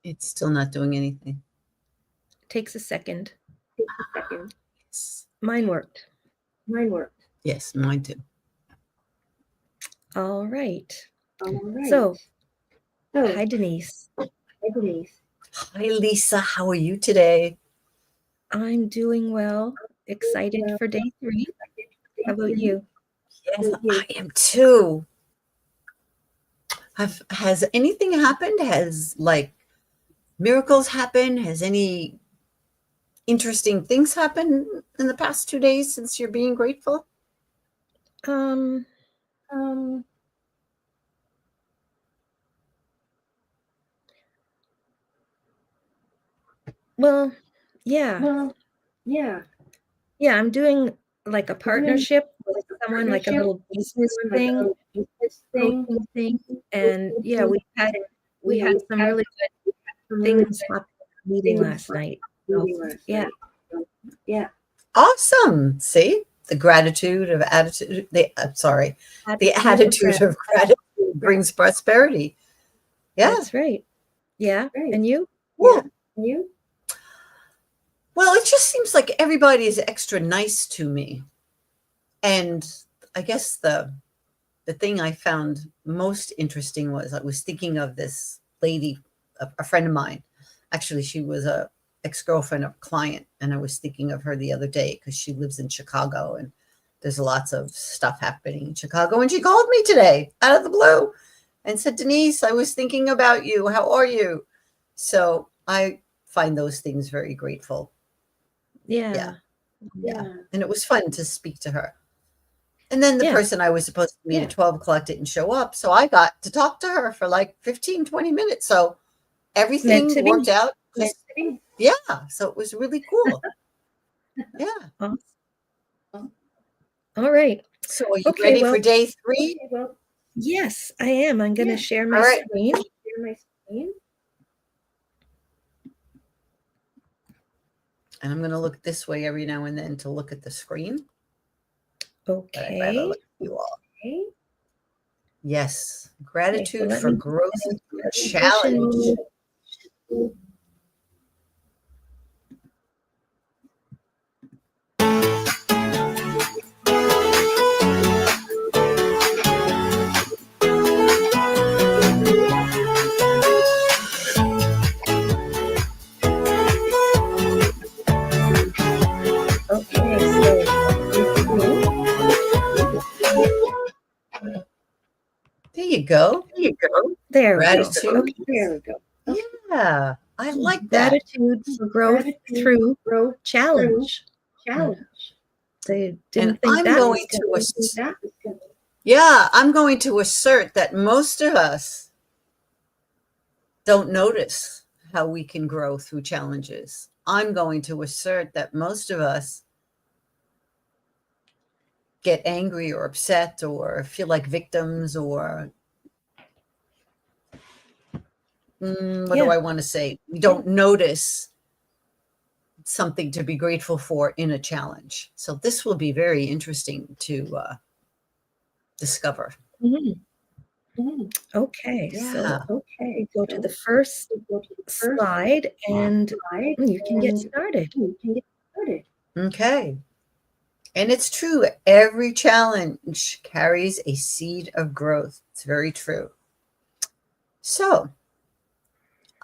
It's still not doing anything. Takes a second. Yes. Mine worked. Yes, mine too. All right. So, hi, Denise. Hi, Lisa. How are you today? I'm doing well. Excited for day 3. How about you? Yes, I am too. Has anything happened? Has like miracles happened? Has any interesting things happened in the past 2 days since you're being grateful? Um, well, yeah. Yeah, I'm doing like a partnership with someone, like a little business thing, coaching thing. And yeah, we had some really good things happen at the meeting last night. So yeah. Awesome. See, the gratitude of attitude, the attitude of gratitude brings prosperity. Yeah. That's right. Yeah. And you? Well, well, it just seems like everybody is extra nice to me. And I guess the thing I found most interesting was I was thinking of this lady, a friend of mine. Actually, she was a ex-girlfriend of a client, and I was thinking of her the other day because she lives in Chicago and there's lots of stuff happening in Chicago. And she called me today out of the blue and said, Denise, I was thinking about you. How are you? So I find those things very grateful. Yeah. Yeah. Yeah. And it was fun to speak to her. And then the Yeah. person I was supposed to meet at 12 o'clock didn't show up. So I got to talk to her for like 15, 20 minutes. So Meant everything to be. worked out. Yeah. So it was really cool. Yeah. Awesome. All right. So are you Okay, ready well, for day 3? yes, I am. I'm going to share All my right. screen. And I'm going to look this way every now and then to look at the screen. But I'd rather Okay. look at you all. Yes. Okay, so Gratitude let for me growth get into through presentation challenge. mode. Okay, so screen. There you go. There we go. Gratitude. Okay. Yeah. I like that. Gratitude for growth through challenge. They And didn't think that was going I'm going to assert that most of us don't notice how we can grow through challenges. I'm going to assert that most of us get angry or upset or feel like victims or what do Yeah. I want to say? We don't notice something to be grateful for in a challenge. So this will be very interesting to discover. Mhm. Okay, Yeah. so we go to the first slide and you can get started. Okay. And it's true. Every challenge carries a seed of growth. It's very true. So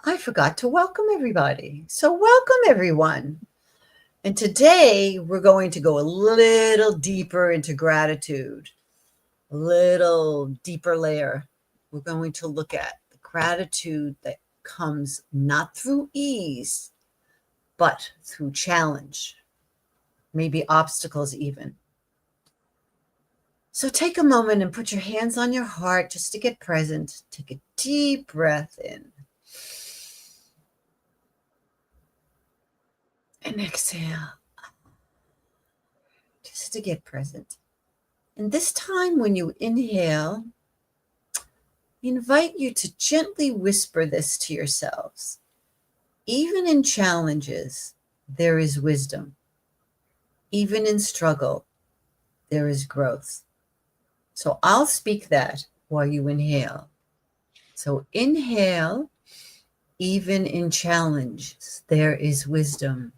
I forgot to welcome everybody. So welcome everyone. And today we're going to go a little deeper into gratitude, a little deeper layer. We're going to look at the gratitude that comes not through ease, but through challenge, maybe obstacles even. So take a moment and put your hands on your heart just to get present. Take a deep breath in and exhale just to get present. And this time, when you inhale, I invite you to gently whisper this to yourselves. Even in challenges, there is wisdom. Even in struggle, there is growth. So I'll speak that while you inhale. So inhale Even in challenges, there is wisdom.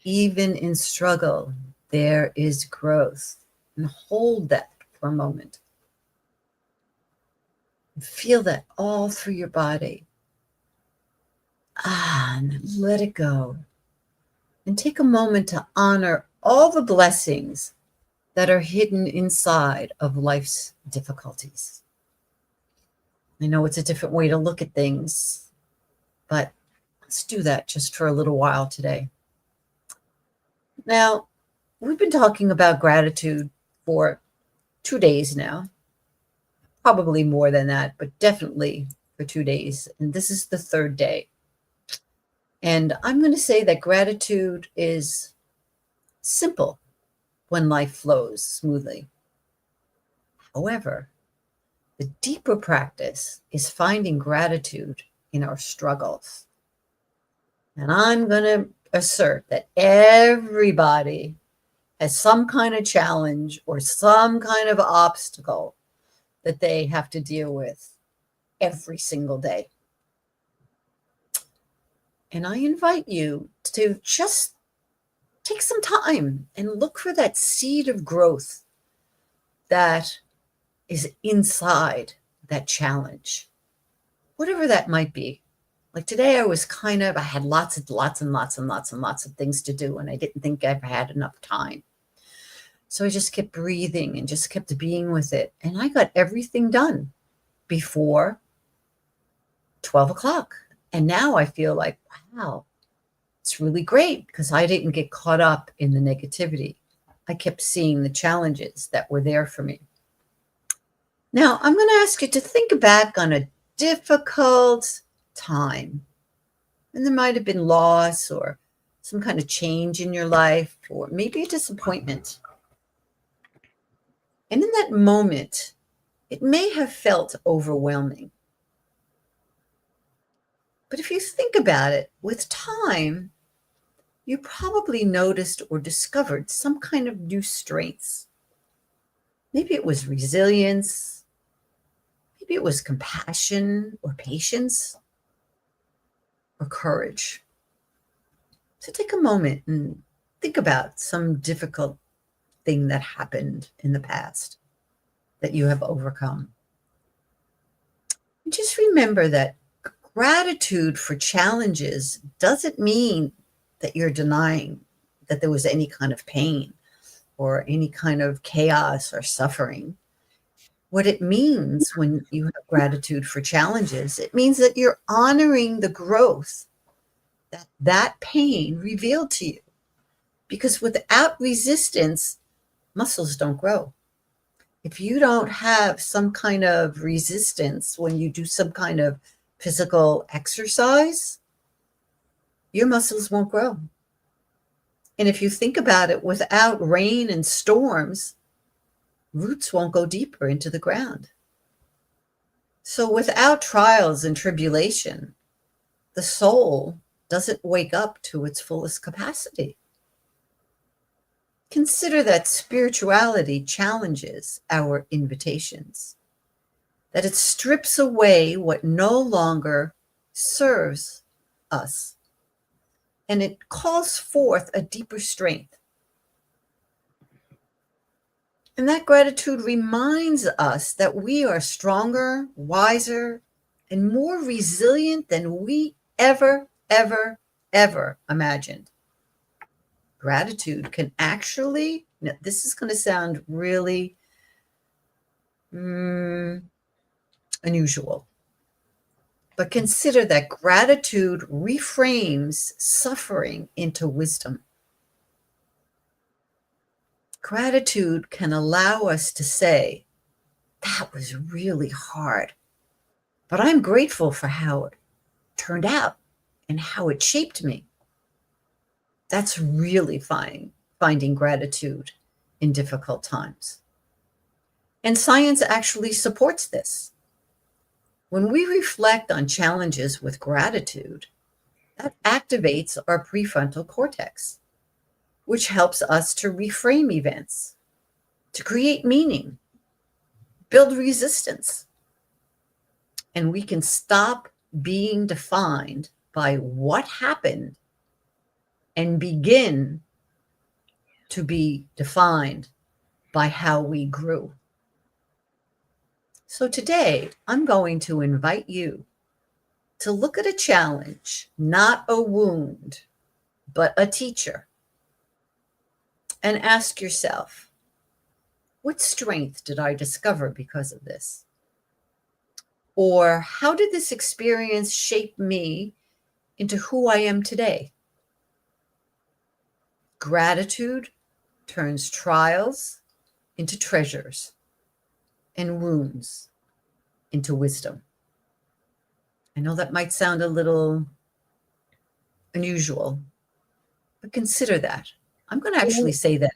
Even in struggle, there is growth. And hold that for a moment. Feel that all through your body. And let it go. And take a moment to honor all the blessings that are hidden inside of life's difficulties. I know it's a different way to look at things, but let's do that just for a little while today. Now, we've been talking about gratitude for 2 days now, probably more than that, but definitely for 2 days. And this is the third day. And I'm going to say that gratitude is simple when life flows smoothly. However, the deeper practice is finding gratitude in our struggles. And I'm going to assert that everybody has some kind of challenge or some kind of obstacle that they have to deal with every single day. And I invite you to just take some time and look for that seed of growth that is inside that challenge, whatever that might be. Like today, I had lots and lots of things to do, and I didn't think I've had enough time. So I just kept breathing and just kept being with it. And I got everything done before 12 o'clock. And now I feel like, wow, it's really great because I didn't get caught up in the negativity. I kept seeing the challenges that were there for me. Now, I'm going to ask you to think back on a difficult time. And there might have been loss or some kind of change in your life, or maybe a disappointment. And in that moment, it may have felt overwhelming. But if you think about it, with time, you probably noticed or discovered some kind of new strengths. Maybe it was resilience. Maybe it was compassion or patience or courage. So take a moment and think about some difficult thing that happened in the past that you have overcome. And just remember that gratitude for challenges doesn't mean that you're denying that there was any kind of pain or any kind of chaos or suffering. What it means when you have gratitude for challenges, it means that you're honoring the growth that pain revealed to you. Because without resistance, muscles don't grow. If you don't have some kind of resistance when you do some kind of physical exercise, your muscles won't grow. And if you think about it, without rain and storms, roots won't go deeper into the ground. So without trials and tribulation, the soul doesn't wake up to its fullest capacity. Consider that spirituality challenges our invitations, that it strips away what no longer serves us, and it calls forth a deeper strength. And that gratitude reminds us that we are stronger, wiser, and more resilient than we ever imagined. Gratitude can actually, now this is going to sound really unusual, but consider that gratitude reframes suffering into wisdom. Gratitude can allow us to say, that was really hard, but I'm grateful for how it turned out and how it shaped me. That's really finding gratitude in difficult times. And science actually supports this. When we reflect on challenges with gratitude, that activates our prefrontal cortex, which helps us to reframe events, to create meaning, build resistance. And we can stop being defined by what happened and begin to be defined by how we grew. So today, I'm going to invite you to look at a challenge, not a wound, but a teacher, and ask yourself, what strength did I discover because of this? Or how did this experience shape me into who I am today? Gratitude turns trials into treasures and wounds into wisdom. I know that might sound a little unusual, but consider that. I'm going to actually say that.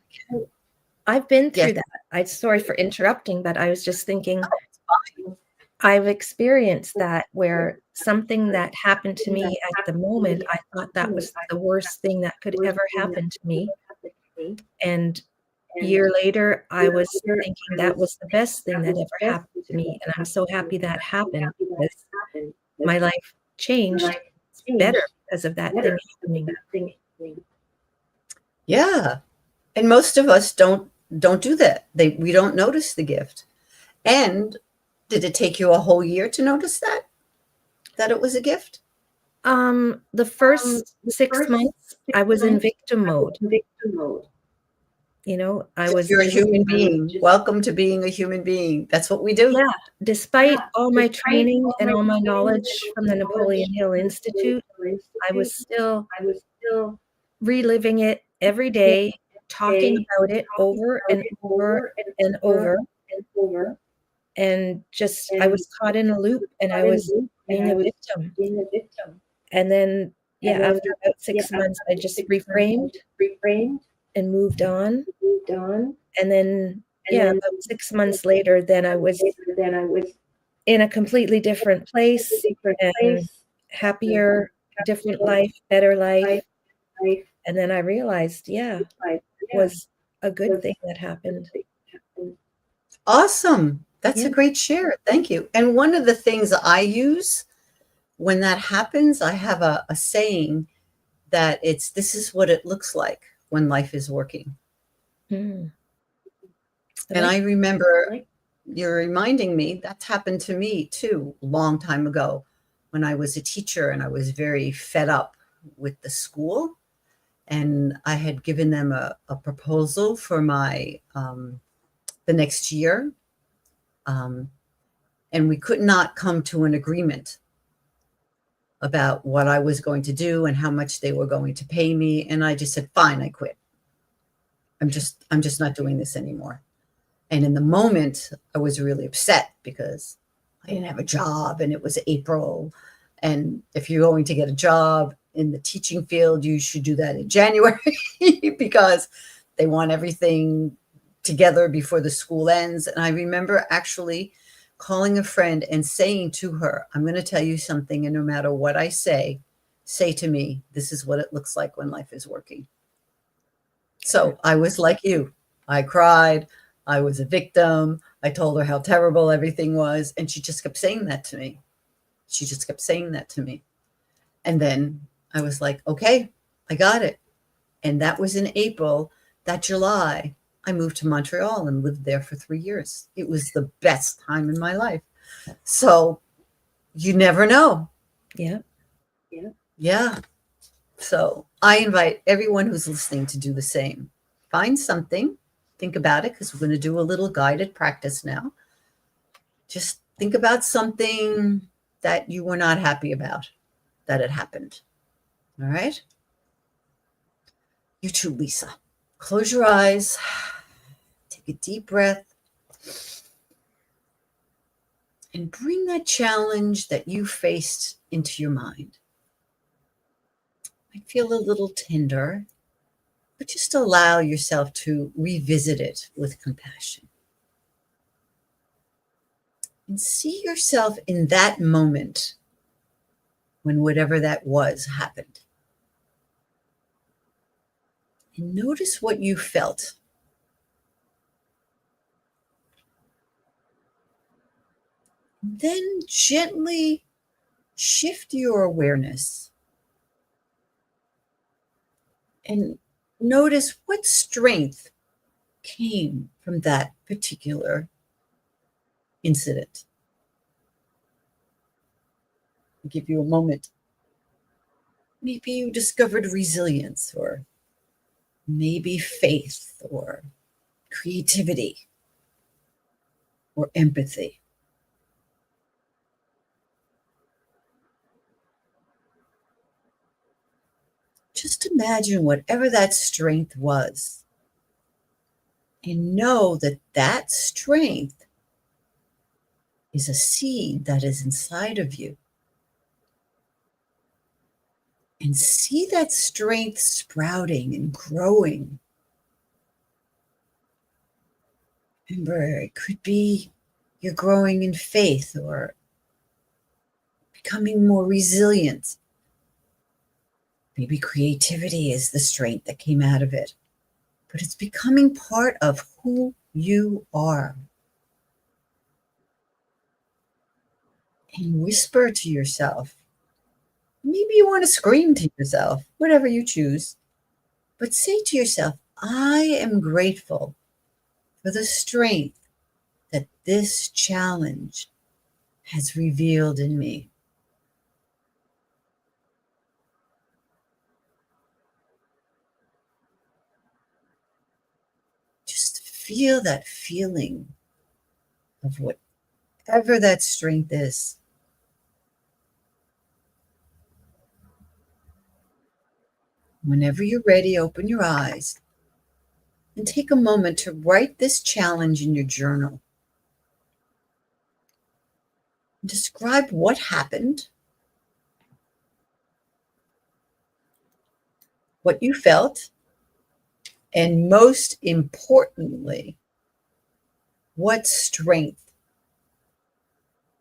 I've been through Yes. that. I'm sorry for interrupting, but I was just thinking, Oh, it's fine. I've experienced that where something that happened to me at the moment, I thought that was the worst thing that could ever happen to me. And a year later, I was thinking that was the best thing that ever happened to me. And I'm so happy that happened because my life changed. It's better because of that thing happening. Yeah. And most of us don't do that. We don't notice the gift. And did it take you a whole year to notice that it was a gift? The first 6 months, I was in victim mode. You know, I was You're a just, human being. Welcome to being a human being. That's what we do. yeah, despite all my training and all my knowledge from the Napoleon Hill Institute, I was still reliving it every day, talking about it over and over and over. And just, I was caught in a loop and I was being a victim. And then, yeah, after about 6 months, I just reframed and moved on. And then, yeah, about 6 months later, then I was in a completely different place and happier, different life, better life. And then I realized, yeah, it was a good thing that happened. Awesome. That's a Yeah. great share. Thank you. And one of the things I use when that happens, I have a saying that this is what it looks like when life is working. Mm. And I remember you're reminding me that's happened to me too, a long time ago when I was a teacher and I was very fed up with the school. And I had given them a proposal for my the next year. And we could not come to an agreement about what I was going to do and how much they were going to pay me. And I just said, fine, I quit. I'm just not doing this anymore. And in the moment, I was really upset because I didn't have a job and it was April. And if you're going to get a job in the teaching field, you should do that in January because they want everything together before the school ends. And I remember actually calling a friend and saying to her, I'm going to tell you something. And no matter what I say to me, this is what it looks like when life is working. So I was like you. I cried. I was a victim. I told her how terrible everything was. And she just kept saying that to me. She just kept saying that to me. And then I was like, okay, I got it. And that was in April. That July, I moved to Montreal and lived there for 3 years. It was the best time in my life. So you never know. Yeah. Yeah. So I invite everyone who's listening to do the same. Find something, think about it, because we're going to do a little guided practice now. Just think about something that you were not happy about that had happened. All right. You too, Lisa. Close your eyes. Take a deep breath. And bring that challenge that you faced into your mind. Might feel a little tender, but just allow yourself to revisit it with compassion. And see yourself in that moment when whatever that was happened. And notice what you felt. Then gently shift your awareness and notice what strength came from that particular incident. I'll give you a moment. Maybe you discovered resilience, or maybe faith, or creativity, or empathy. Just imagine whatever that strength was, and know that that strength is a seed that is inside of you. And see that strength sprouting and growing. Remember, it could be you're growing in faith or becoming more resilient. Maybe creativity is the strength that came out of it, but it's becoming part of who you are. And whisper to yourself. Maybe you want to scream to yourself, whatever you choose, but say to yourself, I am grateful for the strength that this challenge has revealed in me. Just feel that feeling of whatever that strength is. Whenever you're ready, open your eyes and take a moment to write this challenge in your journal. Describe what happened, what you felt, and most importantly, what strength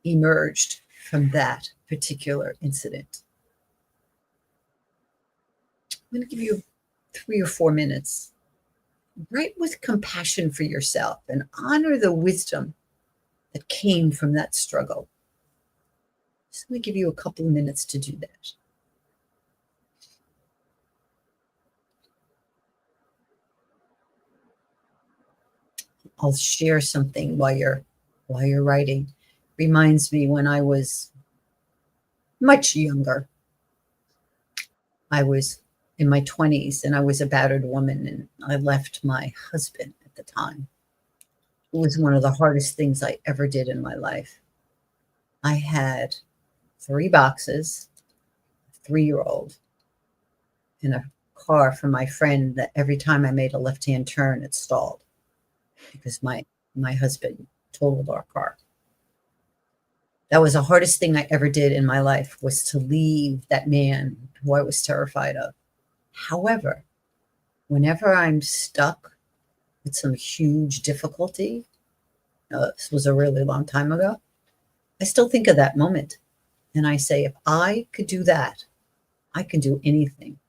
emerged from that particular incident. I'm going to give you 3 or 4 minutes. Write with compassion for yourself and honor the wisdom that came from that struggle. Just going to give you a couple of minutes to do that. I'll share something while you're writing. Reminds me when I was much younger. I was in my 20s and I was a battered woman, and I left my husband at the time. It was one of the hardest things I ever did in my life. I had 3 boxes, a 3-year-old, in a car from my friend that every time I made a left-hand turn, it stalled because my husband totaled our car. That was the hardest thing I ever did in my life, was to leave that man who I was terrified of. However, whenever I'm stuck with some huge difficulty, this was a really long time ago, I still think of that moment. And I say, if I could do that, I can do anything.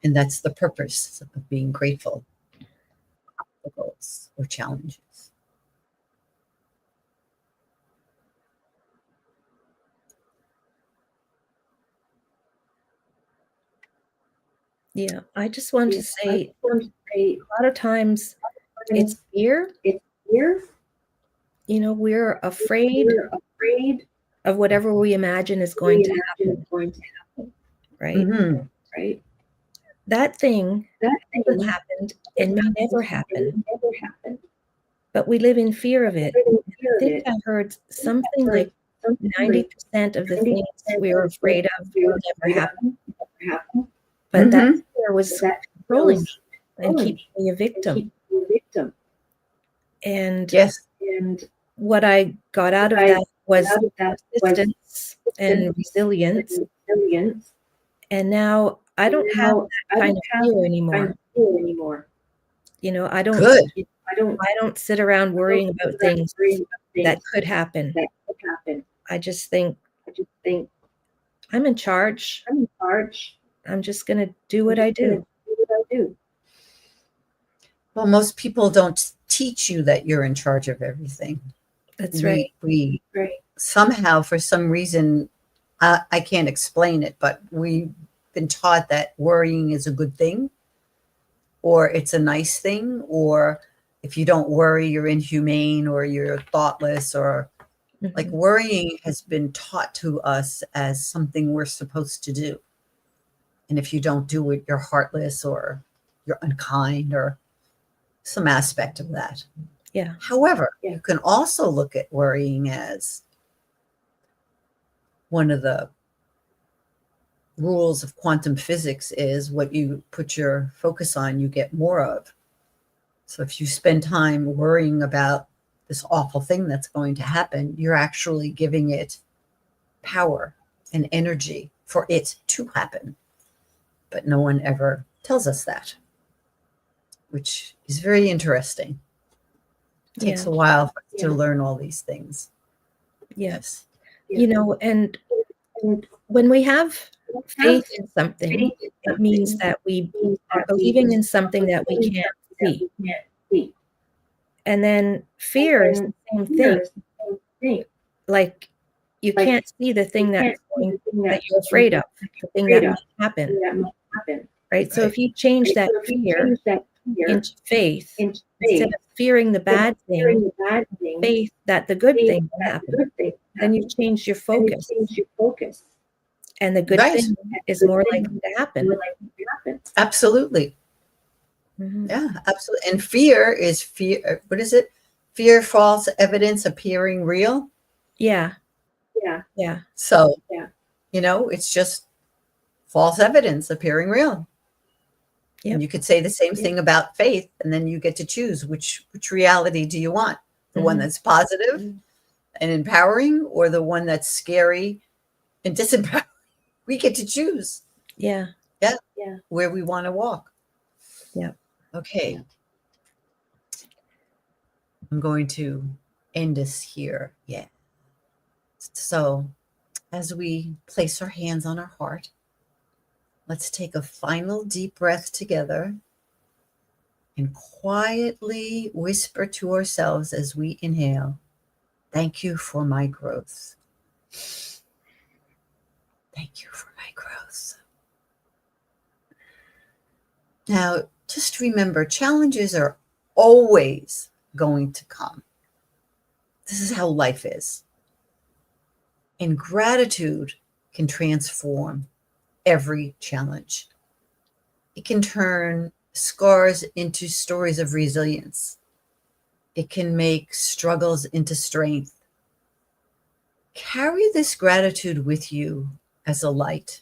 And that's the purpose of being grateful for obstacles or challenges. Yeah, I just want to say a lot of times it's fear. You know, we're afraid of whatever we imagine is going to happen, right? Mm-hmm. Right. That thing hasn't happened and may never happen, but we live in fear of it. I think I heard something like 90% of the things we're afraid of will never happen. But that fear was controlling me and keeping me a victim. And yes, what I got out of that was persistence and resilience. And now I don't have that kind of fear anymore. You know, I don't sit around worrying about things that could happen. I just think I'm in charge. I'm just going to do what I do. Well, most people don't teach you that you're in charge of everything. That's right. We somehow, for some reason, I can't explain it, but we've been taught that worrying is a good thing, or it's a nice thing, or if you don't worry, you're inhumane, or you're thoughtless, or like Mhm. worrying has been taught to us as something we're supposed to do. And if you don't do it, you're heartless or you're unkind or some aspect of that. Yeah. However, you can also look at worrying as one of the rules of quantum physics is what you put your focus on, you get more of. So if you spend time worrying about this awful thing that's going to happen, you're actually giving it power and energy for it to happen. But no one ever tells us that, which is very interesting. It takes a while for us to learn all these things. Yes. And when we have faith in something, it means that we are believing in something that we can't see. And then fear is the same thing. Like you can't see the thing that you're afraid of, the thing that might happen. Right? So if you change that fear into faith, instead of fearing the bad thing, faith that the good thing will happen, then you change your focus. And the good thing is more likely to happen. Absolutely. Mhm. Yeah, absolutely. And fear is fear. What is it? Fear, false evidence appearing real. Yeah. So, it's just false evidence appearing real. Yep. And you could say the same thing about faith, and then you get to choose which reality do you want? The one that's positive and empowering, or the one that's scary and disempowering? We get to choose. Yeah. Where we want to walk. Yep. Okay. I'm going to end this here. Yeah. So as we place our hands on our heart, let's take a final deep breath together and quietly whisper to ourselves as we inhale, "Thank you for my growth. Thank you for my growth." Now, just remember, challenges are always going to come. This is how life is. And gratitude can transform every challenge. It can turn scars into stories of resilience. It can make struggles into strength. Carry this gratitude with you as a light,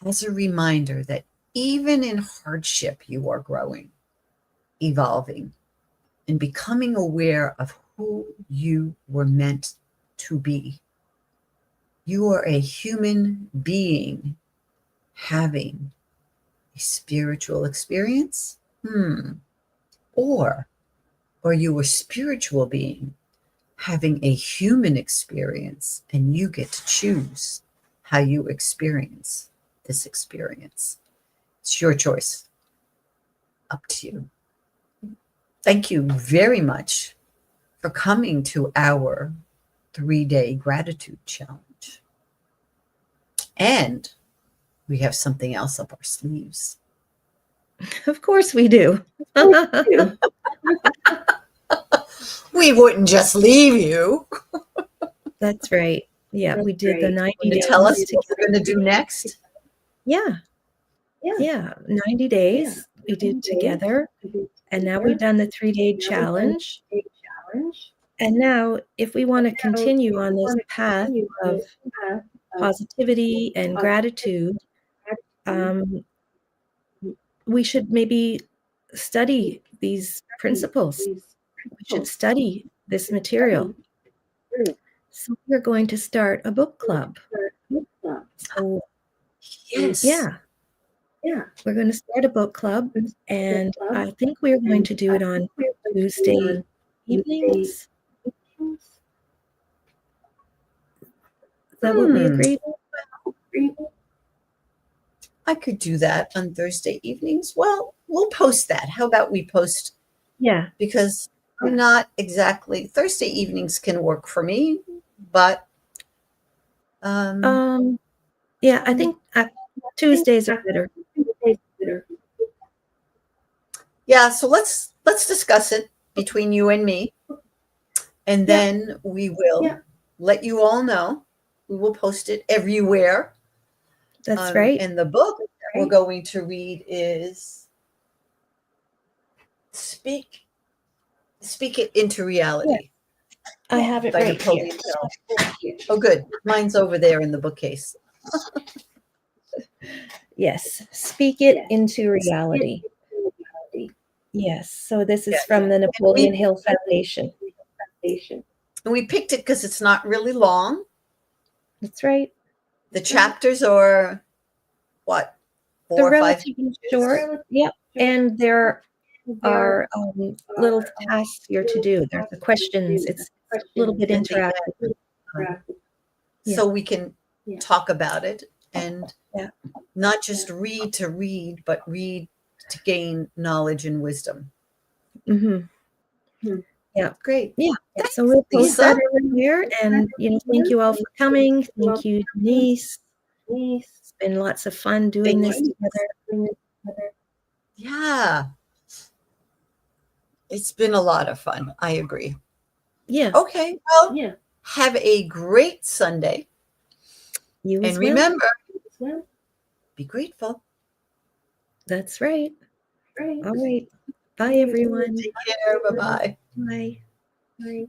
as a reminder that even in hardship, you are growing, evolving, and becoming aware of who you were meant to be. You are a human being having a spiritual experience? Or are you a spiritual being having a human experience, and you get to choose how you experience this experience? It's your choice. Up to you. Thank you very much for coming to our 3-day gratitude challenge. And we have something else up our sleeves. Of course we do. We wouldn't just leave you. That's right. Yeah, we did the 90 Can you days. tell us what we're going to do next? Yeah. 90 days we did together. And now we've done the 3-day challenge. And now, if we want to continue on this path of positivity and gratitude, we should maybe study these principles. We should study this material. So we're going to start a book club. So, Yes. Yeah, we're going to start a book club, and I think we're going to do it on Tuesday evenings. Is that what we agreed? I could do that on Thursday evenings. Well, we'll post that. How about we post? Yeah. Because I'm not exactly, Thursday evenings can work for me, but Yeah, I think Tuesdays are better. yeah, so let's discuss it between you and me, and then we will let you all know. We will post it everywhere. That's right. And the book that we're going to read is Speak It into Reality. I have it by right here. Napoleon Hill. Oh, good. Mine's over there in the bookcase. Yes, Speak It into Reality. Yes, so this is from the Napoleon Hill Foundation. And we picked it because it's not really long. That's right. The chapters are what? They're 4 or 5 relatively short. Yep. And there are little tasks here to do. There's the questions. It's a little bit interactive. So we can talk about it and Yeah. not just read to read, but read to gain knowledge and wisdom. Mm-hmm. Yeah. Great. Yeah. So we'll post that everywhere. And, thank you all for coming. Thank you, Denise. It's been lots of fun doing this together. Yeah. It's been a lot of fun. I agree. Yeah. Okay. Well, have a great Sunday. You as and remember, be grateful. That's right. All right. Bye, everyone. Take care. Bye-bye. Bye. Bye.